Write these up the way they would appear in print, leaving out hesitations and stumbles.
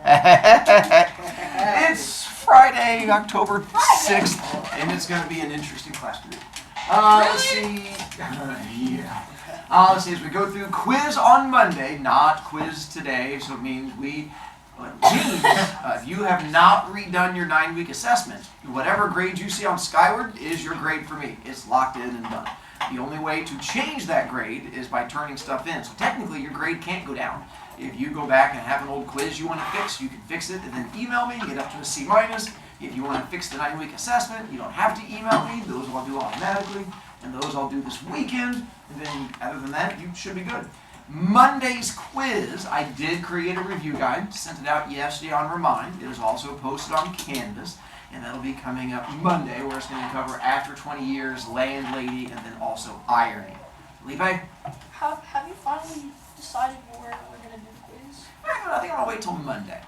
It's Friday, October 6th, and it's going to be an interesting class to do. Let's see. Yeah. Let's see, as we go through quiz on Monday, not quiz today, so it means if you have not redone your 9-week assessment, whatever grade you see on Skyward is your grade for me. It's locked in and done. The only way to change that grade is by turning stuff in. So technically your grade can't go down. If you go back and have an old quiz you want to fix, you can fix it and then email me, get up to a C-. If you want to fix the 9-week assessment, you don't have to email me. Those I'll do automatically, and those I'll do this weekend. And then other than that, you should be good. Monday's quiz, I did create a review guide, sent it out yesterday on Remind. It is also posted on Canvas, and that'll be coming up Monday, where it's going to cover After 20 Years, Landlady, and then also Irony. Felipe? Have you finally decided where we're going to do the quiz? I think I'm going to wait till Monday.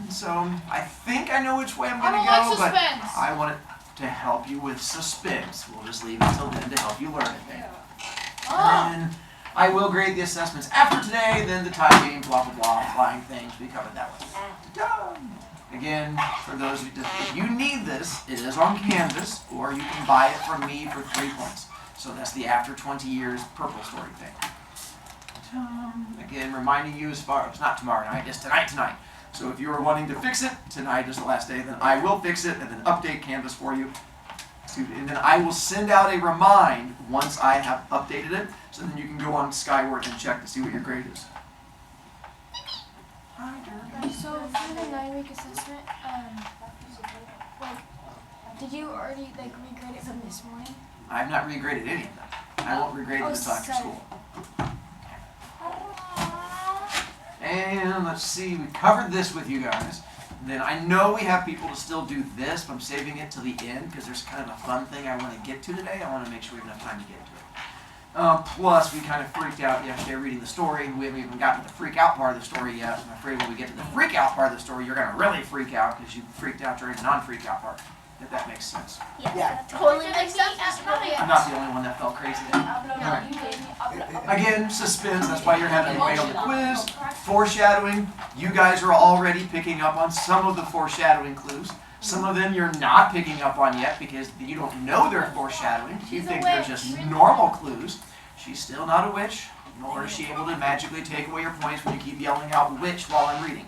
So I think I know which way I'm going to I don't go, like but suspense. I want it to help you with suspense. We'll just leave it till then to help you learn it then. And I will grade the assessments after today, then the timing, blah, blah, blah, flying things. We covered that one. Done. Again, for those of you, if you need this, it is on Canvas, or you can buy it from me for 3 points. So that's the After 20 Years purple story thing. Again, reminding you as far, it's not tomorrow night, it's tonight. So if you are wanting to fix it, tonight is the last day, then I will fix it and then update Canvas for you. And then I will send out a remind once I have updated it, so then you can go on Skyward and check to see what your grade is. So for the 9-week assessment, did you already regrade it from this morning? I have not regraded any of them. I won't regrade it until after school. And let's see, we covered this with you guys. Then I know we have people to still do this, but I'm saving it till the end because there's kind of a fun thing I want to get to today. I want to make sure we have enough time to get to it. Plus, we kind of freaked out yesterday reading the story. We haven't even gotten to the freak out part of the story yet. I'm afraid when we get to the freak out part of the story, you're going to really freak out because you freaked out during the non-freak out part. If that makes sense. Yeah. Totally makes sense. I'm not the only one that felt crazy there. Again, suspense, that's why you're having to wait on the quiz. Foreshadowing, you guys are already picking up on some of the foreshadowing clues. Some of them you're not picking up on yet because you don't know they're foreshadowing. You think they're just normal clues. She's still not a witch, nor is she able to magically take away your points when you keep yelling out witch while I'm reading.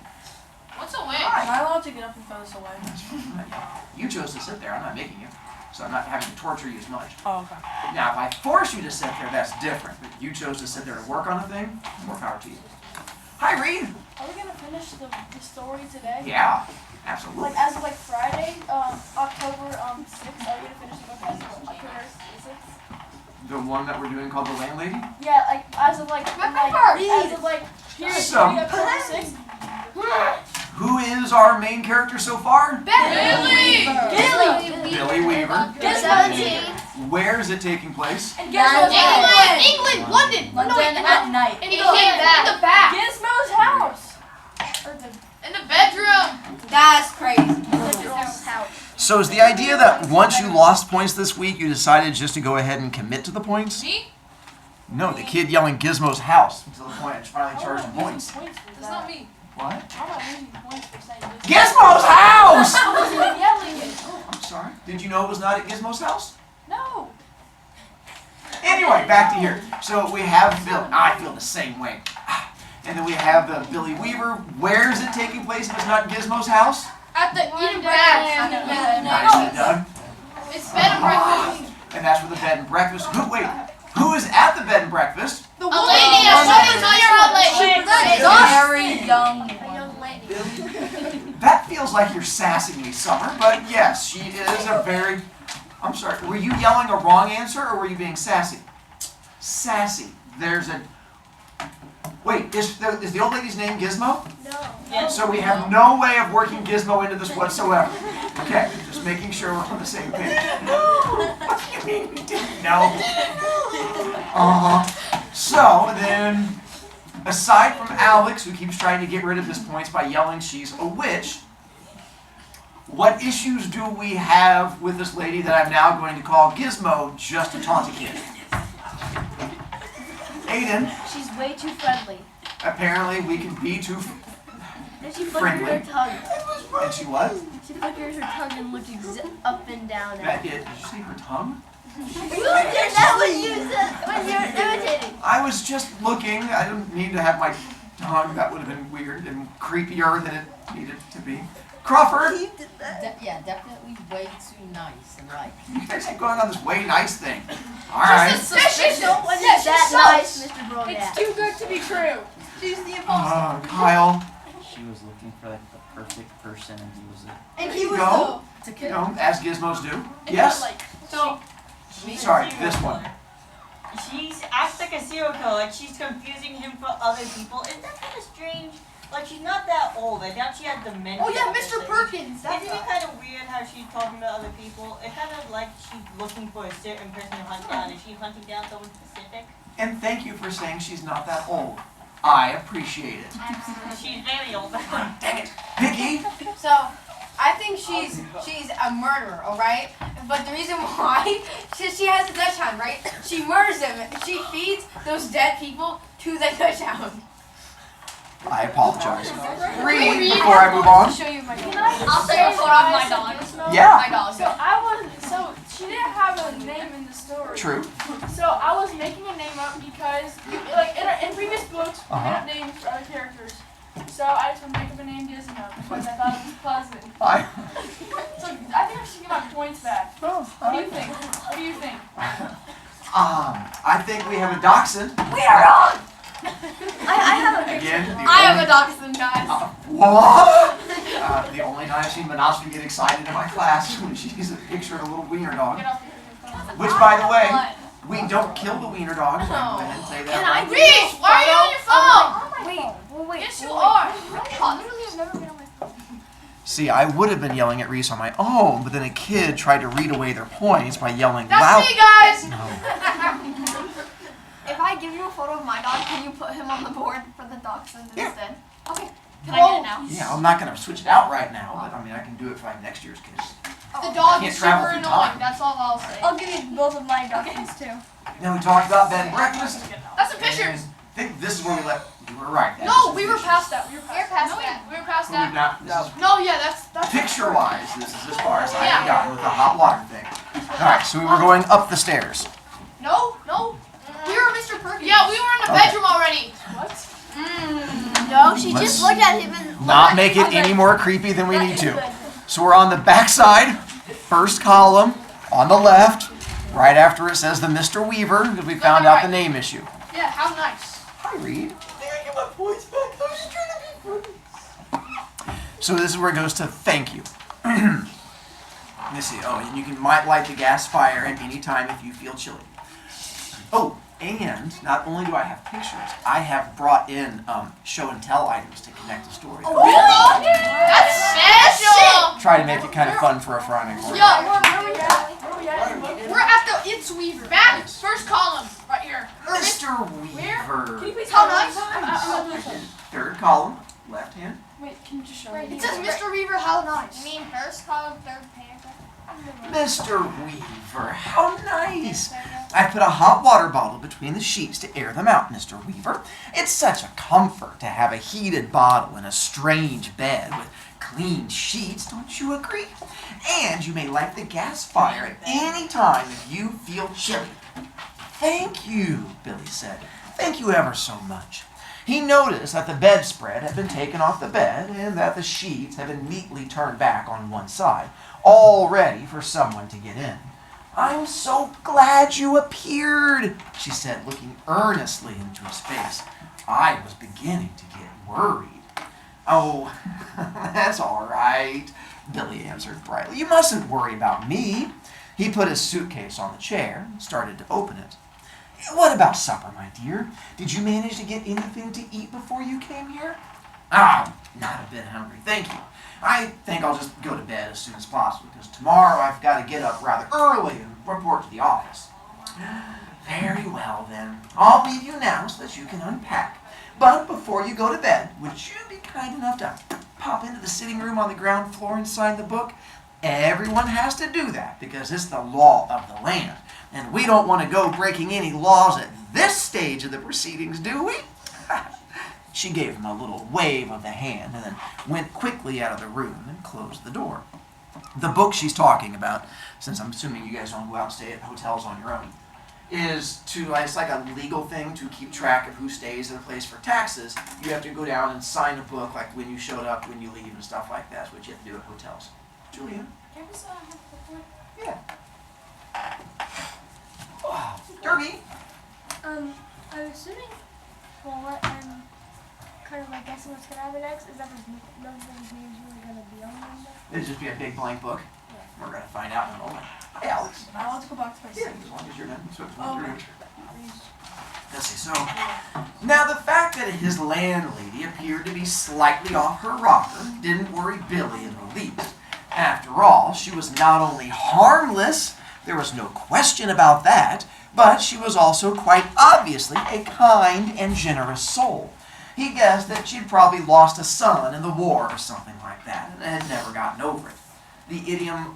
What's a witch? Am I allowed to get up and throw this away? You chose to sit there, I'm not making you. So I'm not having to torture you as much. Oh, okay. Now, if I force you to sit there, that's different. But you chose to sit there to work on a thing, more power to you. Hi, Reed. Are we going to finish the story today? Yeah, absolutely. As of Friday, October 6th, are we going to finish the book as of October 6th? The one that we're doing called The Landlady? Yeah, as of here, So- October 6th. Who is our main character so far? Billy! Billy Weaver. Where is it taking place? England! London! London at night. In the back! Gizmo's house! In the bedroom! That's crazy. So is the idea that once you lost points this week, you decided just to go ahead and commit to the points? Me? No, the kid yelling Gizmo's house until the point it's finally charged in points. That's not me. What? I'm not losing points for saying this. Gizmo's house! I wasn't even yelling it. Oh, I'm sorry. Did you know it was not at Gizmo's house? No. Anyway, back to here. So we have Bill. I feel the same way. And then we have Billy Weaver. Where is it taking place if it's not Gizmo's house? At the eat and breakfast. Nicely done. It's bed and breakfast. And that's where the bed and breakfast. Who is at the bed and breakfast? A lady, a 29-year-old lady. Very young. That feels like you're sassing me, Summer. But yes, she is a very... I'm sorry. Were you yelling a wrong answer or were you being sassy? Sassy. There's a... Wait, is the old lady's name Gizmo? No. Yes. So we have no way of working Gizmo into this whatsoever. Okay, just making sure we're on the same page. What do you mean we didn't know? So then, aside from Alex, who keeps trying to get rid of his points by yelling she's a witch, what issues do we have with this lady that I'm now going to call Gizmo just to taunt a kid? Aiden. She's way too friendly. Apparently we can be too... Then she flickered her tongue. And she what? She flickered her tongue and looked up and down at Did you see her tongue? That was you when you were imitating. I was just looking. I didn't need to have my tongue. That would have been weird and creepier than it needed to be. Crawford, He did that. Yeah, definitely way too nice and right. you guys keep going on this way nice thing. All right. Suspicious. When he's that nice, Mr. Brovicast. It's too good to be true. She's the imposter. Kyle, She was looking for like the perfect person, and he was it. And there he you was go. the You know, as gizmos do. Yes. So, Sorry, this one. She's acts like a serial killer, like she's confusing him for other people. Isn't that kind of strange? Like she's not that old. I doubt she had dementia. Oh yeah, or Mr. something. Perkins. Isn't it kind of weird how she's talking to other people? It's kind of like she's looking for a certain person to hunt down. Is she hunting down someone specific? And thank you for saying she's not that old. I appreciate it. She's very old. Dang it. Vicky, So, I think she's a murderer, alright? But the reason why, she has a Dutch hound, right? She murders them. She feeds those dead people to the Dutch hound. I apologize. Read before I move on. Show you my I'll take a photo of my dog. Yeah. My dog. so she didn't have a name in the story. True. So I was making a name up because, in previous books, we made up names for other characters. So I just would make up a name Gizmo because I thought it was pleasant. So I think I should get my points back. What do you think? What do you think? I think we have a dachshund. We are wrong! I have a Again, the I have only- a dachshund, guys. What? The only time I've seen Monastra get excited in my class when she sees a picture of a little wiener dog. Get off your Which, by the way, we don't kill the wiener dogs. I'm going to go ahead and say that right. Reese, why are you on your phone? Wait. Yes, you are. Literally, I've never been on my phone. See, I would have been yelling at Reese on my own, but then a kid tried to read away their points by yelling That's loud. me, guys. No. If I give you a photo of my dog, can you put him on the board for the dachshund Yeah. instead? Okay. Can I get it now? Yeah, I'm not going to switch it out right now, but I mean, I can do it for like next year's kids. The dog Can't is travel super through annoying. time. That's all I'll say. I'll give you both of my dachshunds too. Then we talked about bed and breakfast. That's some pictures. I think this is where we left. You were right. that No, is we were vicious. past that. We were You're past past that. that. We were past Well, we've that. not, this is No, yeah, that's picture-wise, this is as far as I Yeah. have gotten with the hot water thing. All right, so we were going up the stairs. No. We were Mr. Perkins. Yeah, we were in the bedroom already. No, she Let's just looked at him and Not make it any more creepy than we need to. So we're on the back side, first column, on the left, right after it says the Mr. Weaver, because we found out the name issue. Yeah, how nice. Hi, Reed. I think I get my points back. I was just trying to be funny. So this is where it goes to thank you. Let me see. Oh, and you might light the gas fire at any time if you feel chilly. Oh, and not only do I have pictures, I have brought in show and tell items to connect the story. That's special. Try to make it kind of fun for a Friday morning. Yeah, Where we at? we're at the It's Weaver. Back, first column, right here. Mr. Weaver. Can you please How tell me? nice. Third column, left hand. Wait, can you just show me? It says Mr. Weaver, how nice. You mean first column, third paragraph? Mr. Weaver, how nice. I put a hot water bottle between the sheets to air them out, Mr. Weaver. It's such a comfort to have a heated bottle in a strange bed with clean sheets, don't you agree? And you may light the gas fire at any time if you feel chilly. Thank you, Billy said. Thank you ever so much. He noticed that the bedspread had been taken off the bed and that the sheets had been neatly turned back on one side, all ready for someone to get in. I'm so glad you appeared, she said, looking earnestly into his face. I was beginning to get worried. Oh, that's all right, Billy answered brightly. You mustn't worry about me. He put his suitcase on the chair and started to open it. What about supper, my dear? Did you manage to get anything to eat before you came here? Not a bit hungry, thank you. I think I'll just go to bed as soon as possible, because tomorrow I've got to get up rather early and report to the office. Very well, then. I'll leave you now so that you can unpack. But before you go to bed, would you be kind enough to pop into the sitting room on the ground floor and sign the book? Everyone has to do that, because it's the law of the land. And we don't want to go breaking any laws at this stage of the proceedings, do we? She gave him a little wave of the hand and then went quickly out of the room and closed the door. The book she's talking about, since I'm assuming you guys don't go out and stay at hotels on your own, is it's like a legal thing to keep track of who stays in a place for taxes. You have to go down and sign a book, like when you showed up, when you leave, and stuff like that. That's what you have to do at hotels. Julian? Can we have the book? Yeah. Oh, Derby? I'm assuming, well, what I'm kind of like guessing what's gonna happen next is that none of those names really gonna be on them. It'll just be a big blank book. We're going to find out in a moment. Hey, Alex. I want to go back to my Yeah, seat. as long as you're done. So Oh, you're okay. done. Let's see. So, now the fact that his landlady appeared to be slightly off her rocker didn't worry Billy in the least. After all, she was not only harmless, there was no question about that, but she was also quite obviously a kind and generous soul. He guessed that she'd probably lost a son in the war or something like that, and had never gotten over it. The idiom,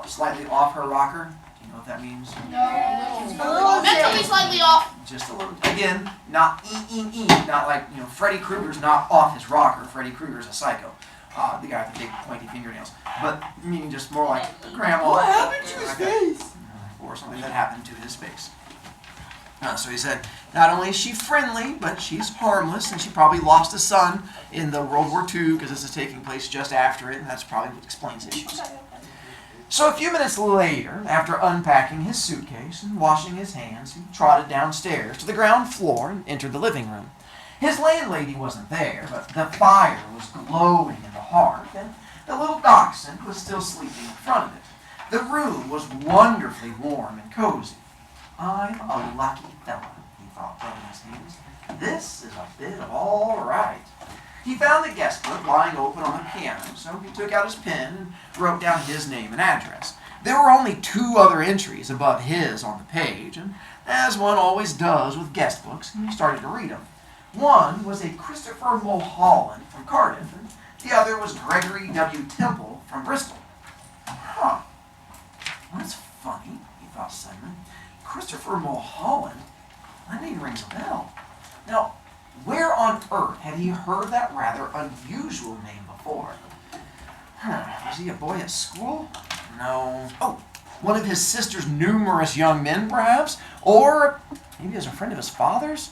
slightly off her rocker, do you know what that means? No, mentally slightly off. Just a little. Again, not not like, Freddy Krueger's not off his rocker. Freddy Krueger's a psycho. The guy with the big pointy fingernails. But meaning just more like grandma. What happened to his face? Or something that happened to his face. So he said, not only is she friendly, but she's harmless, and she probably lost a son in the World War II, because this is taking place just after it, and that's probably what explains issues. So a few minutes later, after unpacking his suitcase and washing his hands, he trotted downstairs to the ground floor and entered the living room. His landlady wasn't there, but the fire was glowing in the hearth, and the little dachshund was still sleeping in front of it. The room was wonderfully warm and cozy. I'm a lucky fella, he thought, rubbing his hands. This is a bit of all right. He found the guest book lying open on the piano, so he took out his pen and wrote down his name and address. There were only 2 other entries above his on the page, and as one always does with guest books, he started to read them. One was a Christopher Mulholland from Cardiff, and the other was Gregory W. Temple from Bristol. Huh. That's funny, he thought suddenly. Christopher Mulholland? That name rings a bell. Now, where on earth had he heard that rather unusual name before? Was he a boy at school? No. Oh, one of his sister's numerous young men, perhaps? Or maybe as a friend of his father's?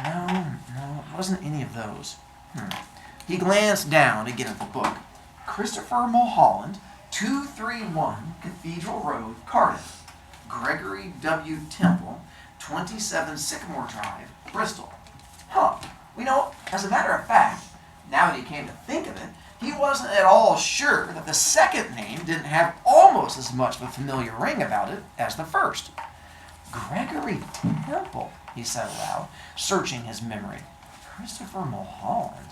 No, it wasn't any of those. He glanced down again at the book. Christopher Mulholland, 231 Cathedral Road, Cardiff. Gregory W. Temple, 27 Sycamore Drive, Bristol. Huh. As a matter of fact, now that he came to think of it, he wasn't at all sure that the second name didn't have almost as much of a familiar ring about it as the first. Gregory Temple, he said aloud, searching his memory. Christopher Mulholland.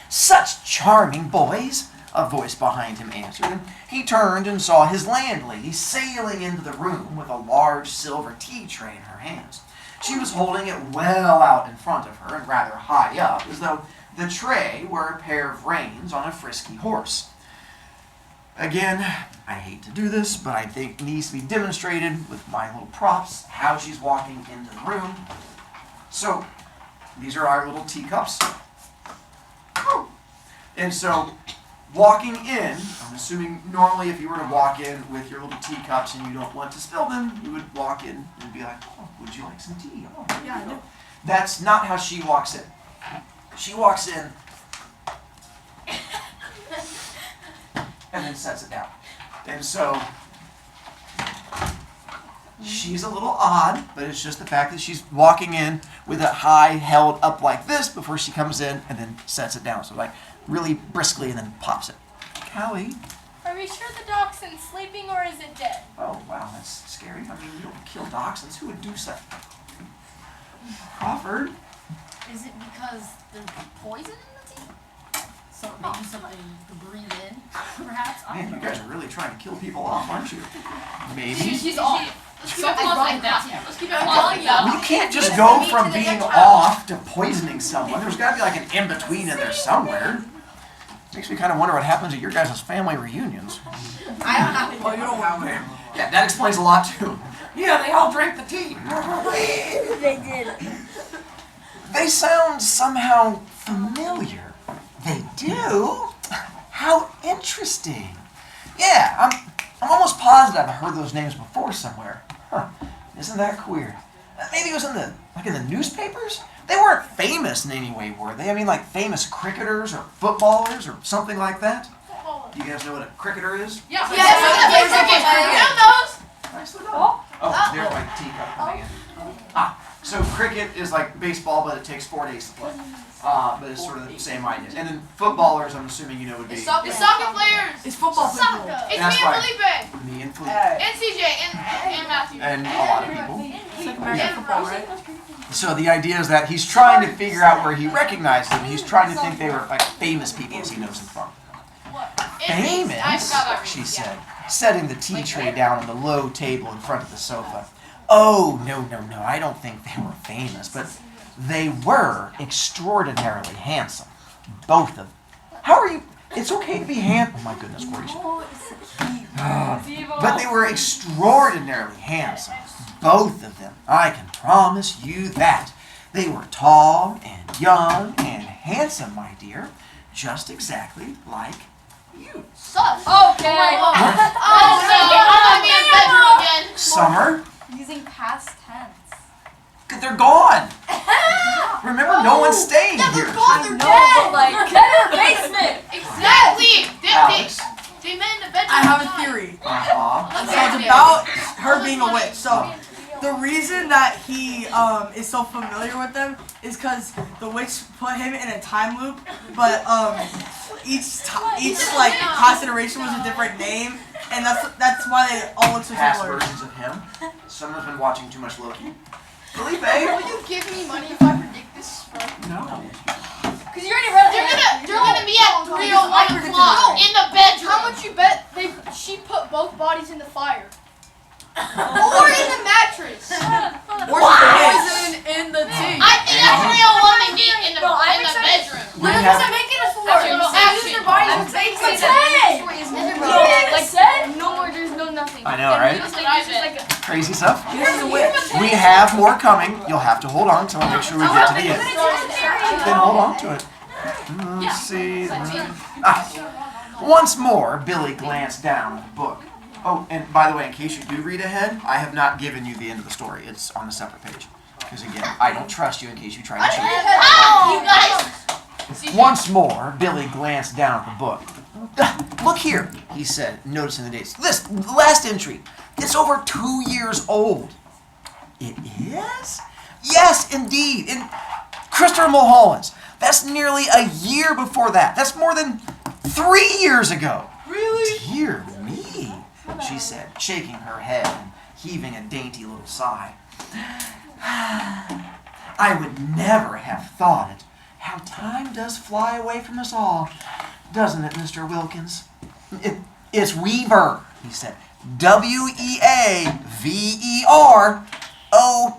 Such charming boys, a voice behind him answered, and he turned and saw his landlady sailing into the room with a large silver tea tray in her hands. She was holding it well out in front of her and rather high up, as though the tray were a pair of reins on a frisky horse. Again, I hate to do this, but I think it needs to be demonstrated with my little props, how she's walking into the room. So, these are our little teacups. And so, walking in, I'm assuming normally if you were to walk in with your little teacups and you don't want to spill them, you would walk in and be like, oh, would you like some tea? Oh, yeah, I do. That's not how she walks in. She walks in and then sets it down. And so, she's a little odd, but it's just the fact that she's walking in with it high held up like this before she comes in and then sets it down. So like really briskly and then pops it. Callie? Are we sure the dachshund's sleeping or is it dead? Oh, wow, that's scary. I mean, we don't kill dachshunds. Who would do such? Crawford? Is it because there's poison in the tea? So maybe something to breathe in, perhaps? Man, you guys are really trying to kill people off, aren't you? Maybe. She's off. Let's keep it like that. Let's keep it like that. You can't just go from being off to poisoning someone. There's got to be like an in-between in there somewhere. Makes me kind of wonder what happens at your guys' family reunions. I don't have to. Well, you don't have to. Yeah, that explains a lot too. Yeah, they all drank the tea. They did. They sound somehow familiar. They do? How interesting. Yeah, I'm almost positive I've heard those names before somewhere. Huh, isn't that queer? Maybe it was in the newspapers? They weren't famous in any way, were they? I mean, like famous cricketers or footballers or something like that? Do you guys know what a cricketer is? Yeah. Nicely done. Oh, there's my teacup coming in. So cricket is like baseball, but it takes 4 days to play. But it's sort of the same idea. And then footballers, I'm assuming you know would be. It's soccer players. It's football people. It's That's me and right. Felipe. Me and Felipe. And CJ and Matthew. And a lot of people. It's like American football, right? So the idea is that he's trying to figure out where he recognized them. He's trying to think they were like famous people as he knows them from. Famous? She said, setting the tea tray down on the low table in front of the sofa. Oh, no, I don't think they were famous, but they were extraordinarily handsome. Both of them. How are you? It's okay to be handsome. Oh my goodness gracious. But they were extraordinarily handsome. Both of them. I can promise you that. They were tall and young and handsome, my dear. Just exactly like you. Sus. Okay. Summer? Using past tense. They're gone. Remember, no one's staying here. They're gone. They're dead. Like, get in the basement! Exactly. Alex. They met in the bedroom. I have a theory. Uh-huh. So it's about her being a witch. So the reason that he is so familiar with them is because the witch put him in a time loop, but each like past iteration was a different name, and that's why they all look so Past similar. versions of him. Someone's been watching too much Loki. Felipe? Will you give me money if I predict this? No. Cause you already read it. They're gonna be at 3:01 o'clock in the bedroom. How much you bet she put both bodies in the fire? Or in the mattress? Or poison in the tea. I think at 3:01 they meet in the bedroom. We have, making us for? Their bodies in Like said, no more. There's no nothing. I know, right? It's like a Crazy stuff. Here's the witch. We have more coming. You'll have to hold on till I make sure we get to the end. Then hold on to it. Let's see. Once more, Billy glanced down at the book. Oh, and by the way, in case you do read ahead, I have not given you the end of the story. It's on a separate page. Because again, I don't trust you in case you try to cheat. You guys. Once more, Billy glanced down at the book. Look here, he said, noticing the dates. This last entry, it's over 2 years old. It is? Yes, indeed. In Christopher Mulholland's. That's nearly a year before that. That's more than 3 years ago. Really? Dear me, she said, shaking her head and heaving a dainty little sigh. I would never have thought it. How time does fly away from us all, doesn't it, Mr. Wilkins? It's Weaver, he said. W-E-A-V-E-R. Oh,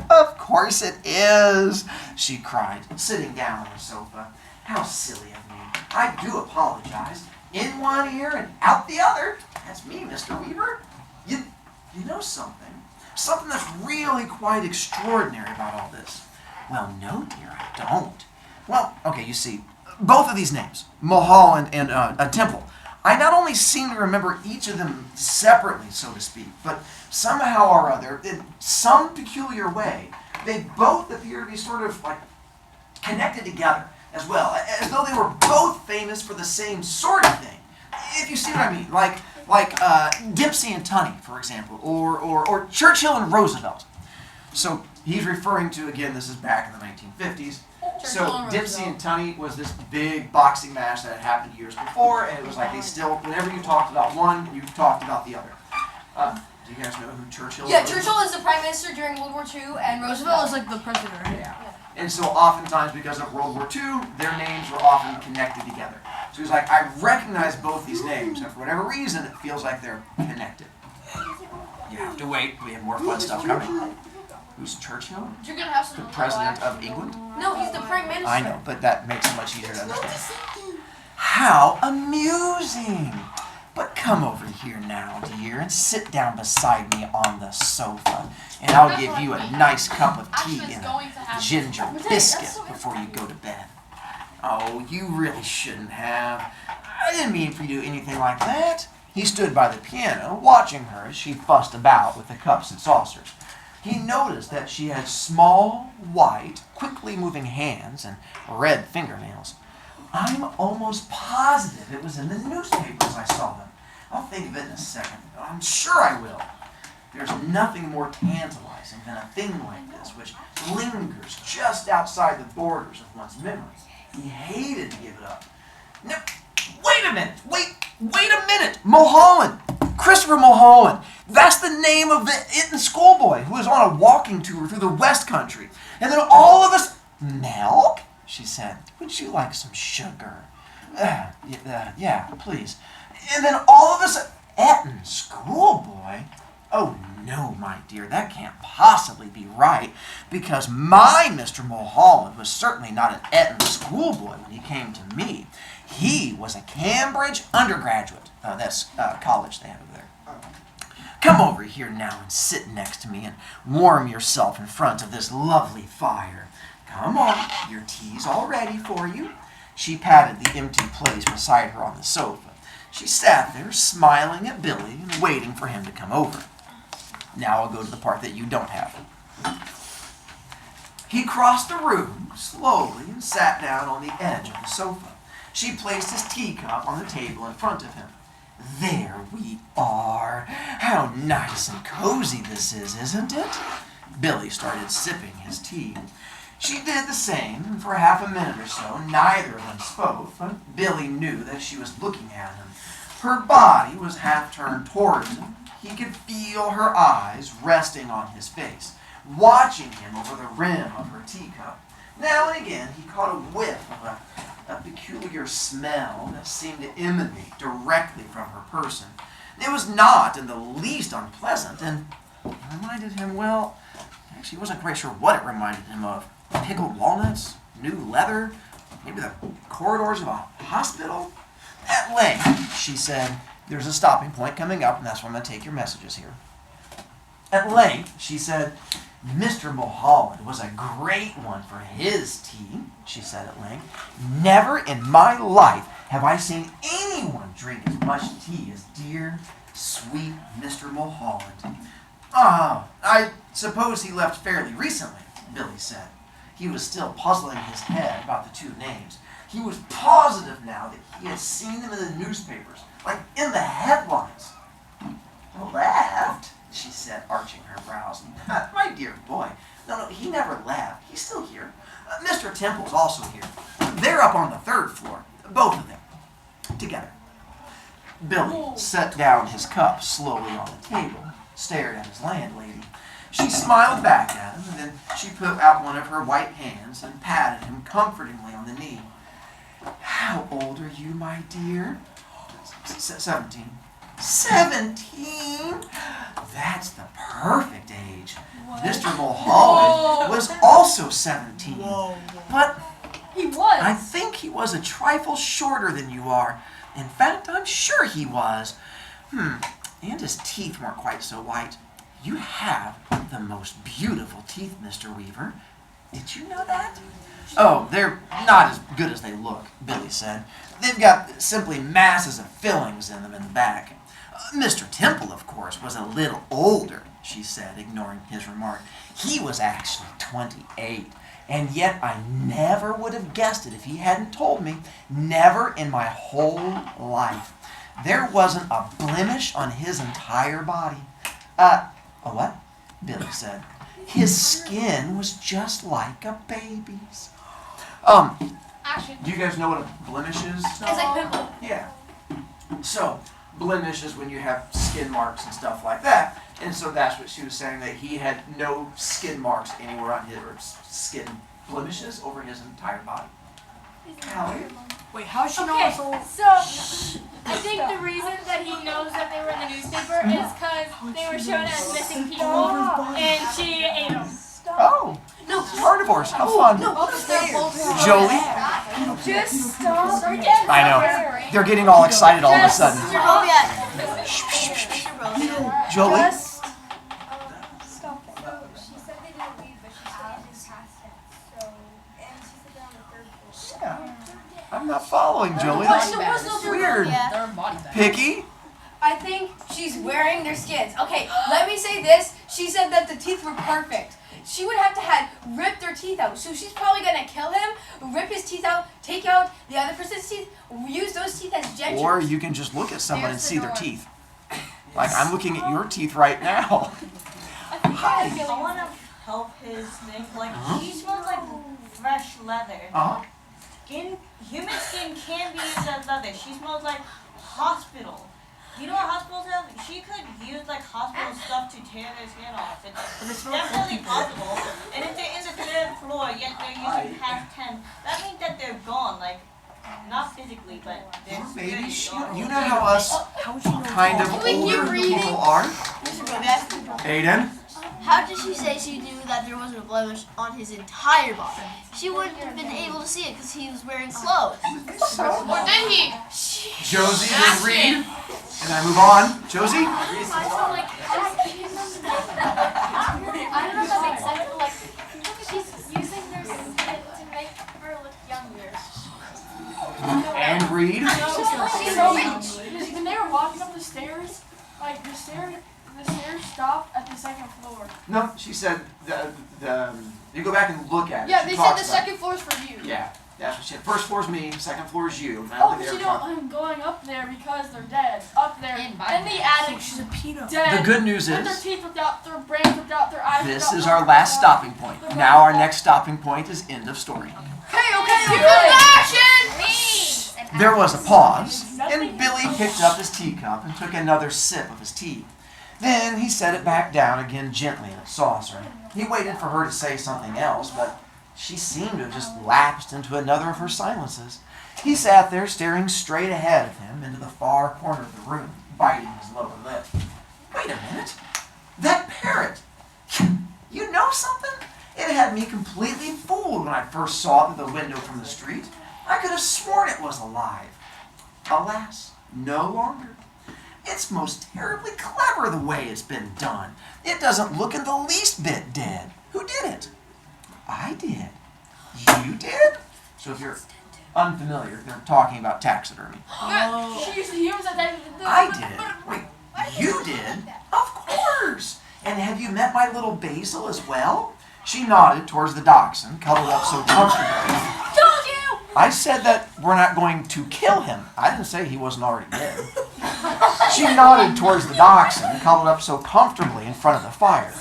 of course it is, she cried, sitting down on the sofa. How silly of me. I do apologize. In one ear and out the other. That's me, Mr. Weaver. You know something? Something that's really quite extraordinary about all this. Well, no, dear, I don't. Well, okay, you see, both of these names, Mulholland and Temple, I not only seem to remember each of them separately, so to speak, but somehow or other, in some peculiar way, they both appear to be sort of like connected together as well, as though they were both famous for the same sort of thing. If you see what I mean, like Dipsy and Tunney, for example, or Churchill and Roosevelt. So he's referring to, again, this is back in the 1950s. So Dipsy and Tunney was this big boxing match that had happened years before, and it was like they still, whenever you talked about one, you talked about the other. Do you guys know who Churchill is? Yeah, Churchill is the prime minister during World War II, and Roosevelt is like the president, right? Yeah. And so oftentimes, because of World War II, their names were often connected together. So he's like, I recognize both these names, and for whatever reason, it feels like they're connected. You have to wait. We have more fun stuff coming. Who's Churchill? you're gonna have some. The President of England? No, he's the prime minister. I know, but that makes it much easier to understand. How amusing! But come over here now, dear, and sit down beside me on the sofa, and I'll give you a nice cup of tea and a ginger biscuit before you go to bed. Oh, you really shouldn't have. I didn't mean for you to do anything like that. He stood by the piano, watching her as she fussed about with the cups and saucers. He noticed that she had small, white, quickly moving hands and red fingernails. I'm almost positive it was in the newspapers I saw them. I'll think of it in a second. I'm sure I will. There's nothing more tantalizing than a thing like this, which lingers just outside the borders of one's memory. He hated to give it up. No, wait a minute! Wait a minute! Mulholland! Christopher Mulholland! That's the name of the Eton schoolboy who was on a walking tour through the West Country. And then all of us... Milk? She said. Would you like some sugar? Yeah, please. And then all of us... Eton schoolboy? Oh, no, my dear, that can't possibly be right, because my Mr. Mulholland was certainly not an Eton schoolboy when he came to me. He was a Cambridge undergraduate. That's college they have over there. Come over here now and sit next to me and warm yourself in front of this lovely fire. Come on, your tea's all ready for you. She patted the empty place beside her on the sofa. She sat there smiling at Billy and waiting for him to come over. Now I'll go to the part that you don't have. He crossed the room slowly and sat down on the edge of the sofa. She placed his teacup on the table in front of him. There we are. How nice and cozy this is, isn't it? Billy started sipping his tea. She did the same, and for half a minute or so, neither of them spoke, but Billy knew that she was looking at him. Her body was half turned towards him. He could feel her eyes resting on his face, watching him over the rim of her teacup. Now and again, he caught a whiff of a peculiar smell that seemed to emanate directly from her person. It was not in the least unpleasant, and reminded him, well, actually, he wasn't quite sure what it reminded him of. Pickled walnuts, new leather, maybe the corridors of a hospital. At length, she said, there's a stopping point coming up, and that's where I'm going to take your messages here. At length, she said, Mr. Mulholland was a great one for his tea, she said at length. Never in my life have I seen anyone drink as much tea as dear, sweet Mr. Mulholland. I suppose he left fairly recently, Billy said. He was still puzzling his head about the two names. He was positive now that he had seen them in the newspapers, like in the headlines. Left? She said, arching her brows. My dear boy. No, he never left. He's still here. Mr. Temple's also here. They're up on the third floor. Both of them. Together. Billy set down his cup slowly on the table, stared at his landlady. She smiled back at him, and then she put out one of her white hands and patted him comfortingly on the knee. How old are you, my dear? 17. 17? That's the perfect age. What? Mr. Mulholland was also 17. Whoa. But he was. I think he was a trifle shorter than you are. In fact, I'm sure he was. And his teeth weren't quite so white. You have the most beautiful teeth, Mr. Weaver. Did you know that? Oh, they're not as good as they look, Billy said. They've got simply masses of fillings in them in the back. Mr. Temple, of course, was a little older, she said, ignoring his remark. He was actually 28, and yet I never would have guessed it if he hadn't told me. Never in my whole life. There wasn't a blemish on his entire body. A what? Billy said. His skin was just like a baby's. Do you guys know what a blemish is? It's like pimple. Yeah. So, blemish is when you have skin marks and stuff like that. And so that's what she was saying, that he had no skin marks anywhere on his, or skin blemishes over his entire body. Hallie? Wait, how is she Okay, not so I think the reason that he knows that they were in the newspaper is because they were shown as missing people, and she ate them. Oh, no, carnivores, how fun. No, upstairs. Joey, Just stop. I know. They're getting all excited all of a sudden. Mr. Brovicast. Mr. Brovicast. Jolie? Just stop it. She said they didn't leave, but she said they just passed it. So, and she said they're on the third floor. Yeah. I'm not following, Jolie. What's That's the weird. They're body bags. Picky? I think she's wearing their skins. Okay, let me say this. She said that the teeth were perfect. She would have to have ripped their teeth out. So she's probably gonna kill him, rip his teeth out, take out the other person's teeth, use those teeth as dentures. Or you can just look at someone and There's the see their door. teeth. Like I'm looking at your teeth right now. I want to help his thing. Like, he smells like fresh leather. Human skin can be used as leather. She smells like hospital. You know what hospitals have? She could use like hospital stuff to tear their skin off. It's definitely possible. And if they're in the third floor, yet they're using past 10, that means that they're gone. Like, not physically, but they're Maybe spiritually gone. you know how us kind of older people are. Mr. Brovicast. Aiden? How did she say she knew that there wasn't a blemish on his entire body? She wouldn't have been able to see it because he was wearing clothes. Or did he? Josie and Reed. And I move on. Josie? I don't know if that makes sense, but like, she's using their skin to make her look younger. And Reed? When they were walking up the stairs, like the stairs stopped at the second floor. No, she said you go back and look at it. Yeah, She they said talks the about it. second floor's for you. Yeah, that's what she said. First floor's me, second floor's you. And I Oh, look but at you her know, talk- I'm going up there because they're dead. Up there In in my the attic. She's a pedo. Dead. The good news With their is, teeth ripped out, their brains ripped out, their eyes ripped this out, is their our eyes last ripped out. stopping point. Now our next stopping point is end of story. There was a pause, and Billy picked up his teacup and took another sip of his tea. Then he set it back down again gently in its saucer. He waited for her to say something else, but she seemed to have just lapsed into another of her silences. He sat there staring straight ahead of him into the far corner of the room, biting his lower lip. Wait a minute. That parrot! You know something? It had me completely fooled when I first saw it through the window from the street. I could have sworn it was alive. Alas, no longer. It's most terribly clever the way it's been done. It doesn't look in the least bit dead. Who did it? I did. You did? So if you're unfamiliar, they're talking about taxidermy. She used to humans at that. I did. Wait, you did? Of course. And have you met my little Basil as well? She nodded towards the dachshund, cuddled up so comfortably. Told you! I said that we're not going to kill him. I didn't say he wasn't already dead. She nodded towards the dachshund, cuddled up so comfortably in front of the fire.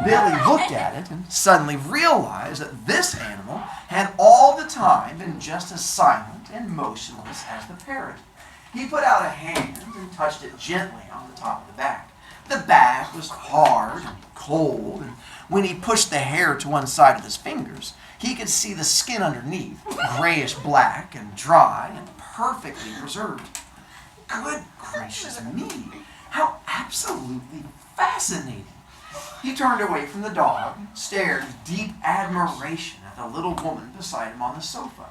Billy looked at it and suddenly realized that this animal had all the time been just as silent and motionless as the parrot. He put out a hand and touched it gently on the top of the back. The back was hard and cold, and when he pushed the hair to one side of his fingers, he could see the skin underneath, grayish black and dry and perfectly preserved. Good gracious me, how absolutely fascinating. He turned away from the dog, stared with deep admiration at the little woman beside him on the sofa.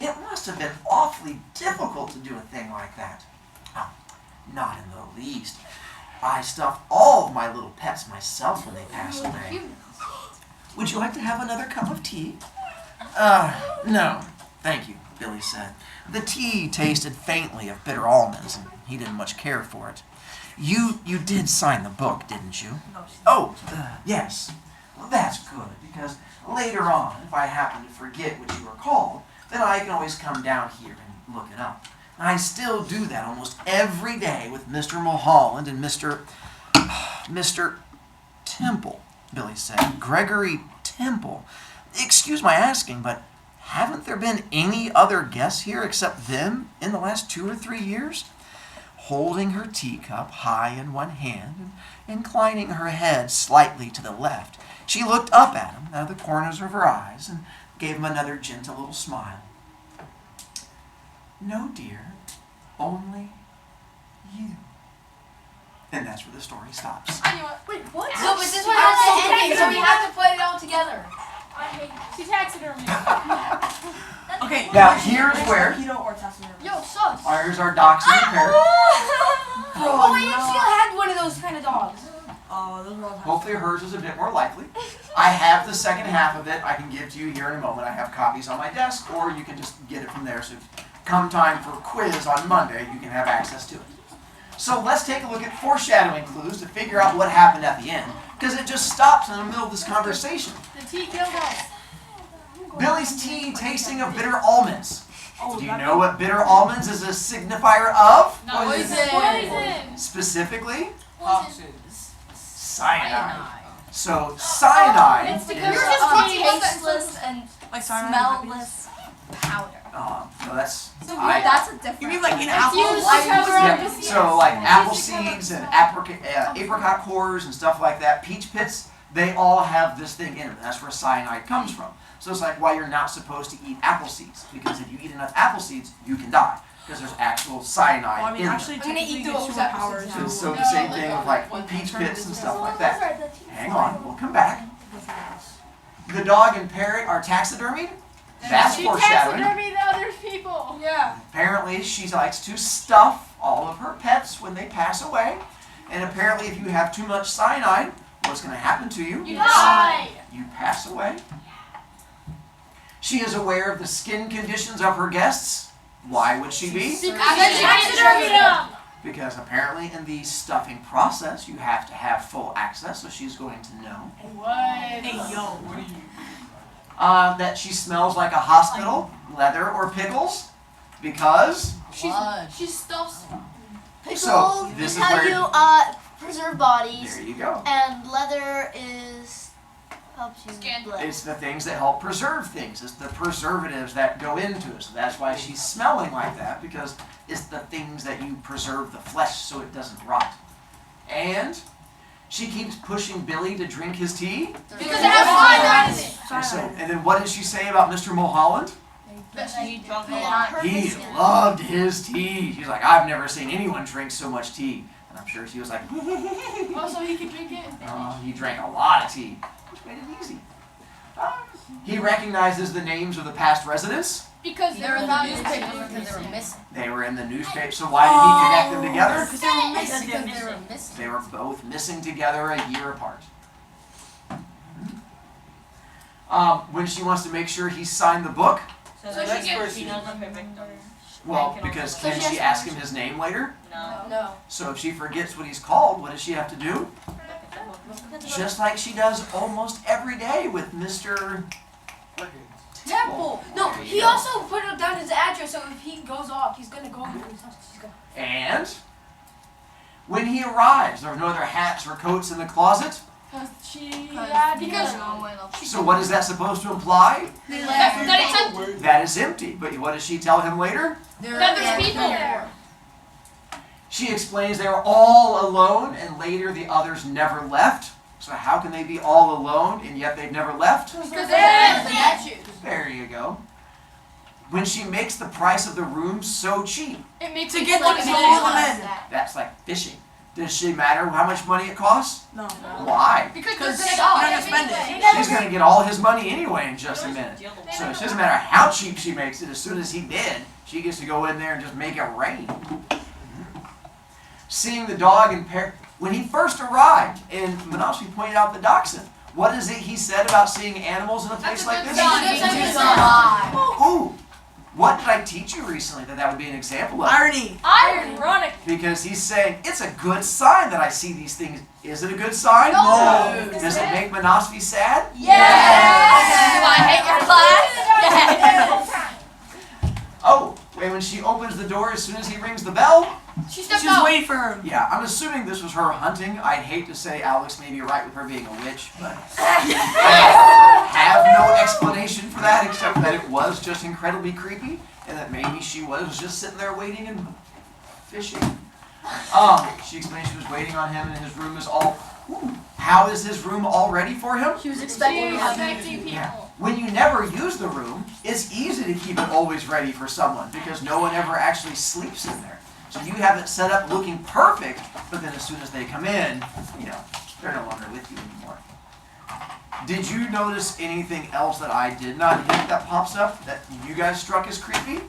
It must have been awfully difficult to do a thing like that. Oh, not in the least. I stuffed all of my little pets myself when they passed away. Would you like to have another cup of tea? No, thank you, Billy said. The tea tasted faintly of bitter almonds, and he didn't much care for it. You did sign the book, didn't you? Oh, yes. Well, that's good, because later on, if I happen to forget what you were called, then I can always come down here and look it up. I still do that almost every day with Mr. Mulholland and Mr. Temple, Billy said. Gregory Temple. Excuse my asking, but haven't there been any other guests here except them in the last 2 or 3 years? Holding her teacup high in one hand and inclining her head slightly to the left, she looked up at him out of the corners of her eyes and gave him another gentle little smile. No, dear, only you. And that's where the story stops. Wait, what? No, but this one has an ending, so we have to put it all together. I hate you. She taxidermy. Okay. Now, here's where. Keto or taxidermy. Yo, sus. Here's our dachshund and parrot. Oh, wait, she had one of those kind of dogs. Oh, those are all Hopefully hers is a bit more likely. I have the second half of it I can give to you here in a moment. I have copies on my desk, or you can just get it from there. So come time for quiz on Monday, you can have access to it. So let's take a look at foreshadowing clues to figure out what happened at the end, because it just stops in the middle of this conversation. The tea killed us. Billy's tea tasting of bitter almonds. Do you know what bitter almonds is a signifier of? Poison. Specifically, toxins. cyanide. So cyanide It's because is, you're just tasteless and Like cyanide. smellless powder. no, that's, That's a different. You mean like in It's apples? used to cover up yeah, the so like apple seeds and apricot cores and stuff like that, peach pits, they all have this thing in them. That's where cyanide comes from. So it's like why you're not supposed to eat apple seeds, because if you eat enough apple seeds, you can die, because there's actual cyanide Well, I mean, in them. actually, I'm gonna technically, eat you those get apples superpowers. now. And so the same thing with like peach pits and stuff like that. Hang on, we'll come back. The dog and parrot are taxidermied. That's She foreshadowing. taxidermied other people. Yeah. Apparently, she likes to stuff all of her pets when they pass away. And apparently, if you have too much cyanide, what's going to happen to you? You died. You pass away. She is aware of the skin conditions of her guests. Why would she be? Because she taxidermied them. Because apparently, in the stuffing process, you have to have full access, so she's going to know. What? Hey, yo, what are you? That she smells like a hospital, leather, or pickles. Because. She stuffs. Pickles So, this is is how where- you preserve bodies, There you go. and leather is helps you Skin. blend. It's the things that help preserve things. It's the preservatives that go into it. So that's why she's smelling like that, because it's the things that you preserve the flesh so it doesn't rot. And she keeps pushing Billy to drink his tea. Because it has cyanide in it. And, so, and then what did she say about Mr. Mulholland? He drunk a Yeah, lot. her He skin. loved his tea. She's like, I've never seen anyone drink so much tea. And I'm sure she was like, Also, he could drink it. he drank a lot of tea, which made it easy. He recognizes the names of the past residents. Because They're in the not newspaper because they were missing. They were in the newspaper, so why did he connect them together? Because they were missing. Because they were missing. They were both missing together a year apart. When she wants to make sure he signed the book, So So the she next gets- person knows her victor. well, because So can she has she to ask know him his name later? No. No. So if she forgets what he's called, what does she have to do? Just like she does almost every day with Mr. Temple. No, There you he go. also put down his address, so if he goes off, he's gonna go into his house. He's gonna. And when he arrives, there are no other hats or coats in the closet. Because because So what is that supposed to imply? that it's empty. That is empty. But what does she tell him later? That there's people there. She explains they were all alone, and later the others never left. So how can they be all alone and yet they've never left? Because they're empty. Statues. There you go. When she makes the price of the room so cheap, It makes To it get like them a to million all dollars. in. that's like fishing. Does she matter how much money it costs? No. Why? Because Because they're you're gonna not gonna spend it. She's going to get all his money anyway in just a minute. So it doesn't matter how cheap she makes it. As soon as he did, she gets to go in there and just make it rain. Seeing the dog and parrot. When he first arrived, and Manasseh pointed out the dachshund, what is it he said about seeing animals in a place like this? Ooh, what did I teach you recently that would be an example of? Irony. ironic. Because he's saying, it's a good sign that I see these things. Is it a good sign? No. Does it make Manasseh sad? Yes. Do I hate your class? Yes. Oh, and when she opens the door as soon as he rings the bell, She stepped She was out. waiting for him. yeah, I'm assuming this was her hunting. I'd hate to say Alex may be right with her being a witch, but I have no explanation for that except that it was just incredibly creepy and that maybe she was just sitting there waiting and fishing. She explained she was waiting on him and his room is all... Ooh, how is his room all ready for him? She was She's expecting expecting people. Yeah. When you never use the room, it's easy to keep it always ready for someone because no one ever actually sleeps in there. So you have it set up looking perfect, but then as soon as they come in, you know, they're no longer with you anymore. Did you notice anything else that I did not hit that pops up that you guys struck as creepy?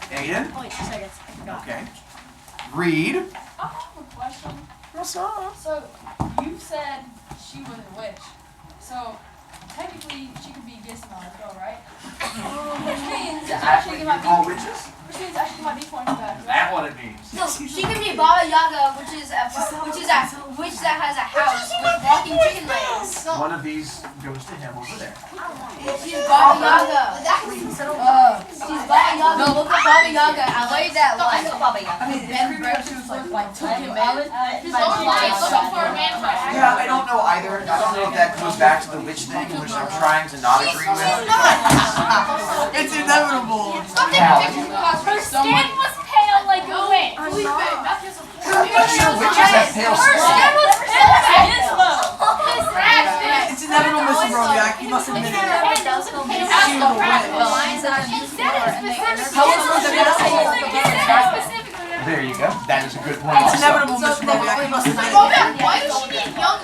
Aiden? Oh wait, 2 seconds. I forgot. Okay. Reed? I have a question. What's up? So, you said she was a witch. So, technically, she could be Gizmo as well, right? Which means Is that actually what you call witches? Which means actually might be pointing back, Is right? that what it means? No, she can be Baba Yaga, which is a witch that has a house with walking chicken legs. One of these goes to him over there. She's Baba Yaga. She's Baba Yaga. Look at Baba Yaga. I like that line. I mean, Ben Breakfast like took him in. Yeah, I don't know either. I don't know if that goes back to the witch thing, which I'm trying to not agree with. It's inevitable. Her skin was pale like a witch. I'm not sure witches have pale skin. It's inevitable, Mr. Brovicast. You must admit it. She was a witch. There you go. That is a good point. It's inevitable, Mr. Brovicast. You must admit it. Why does she need young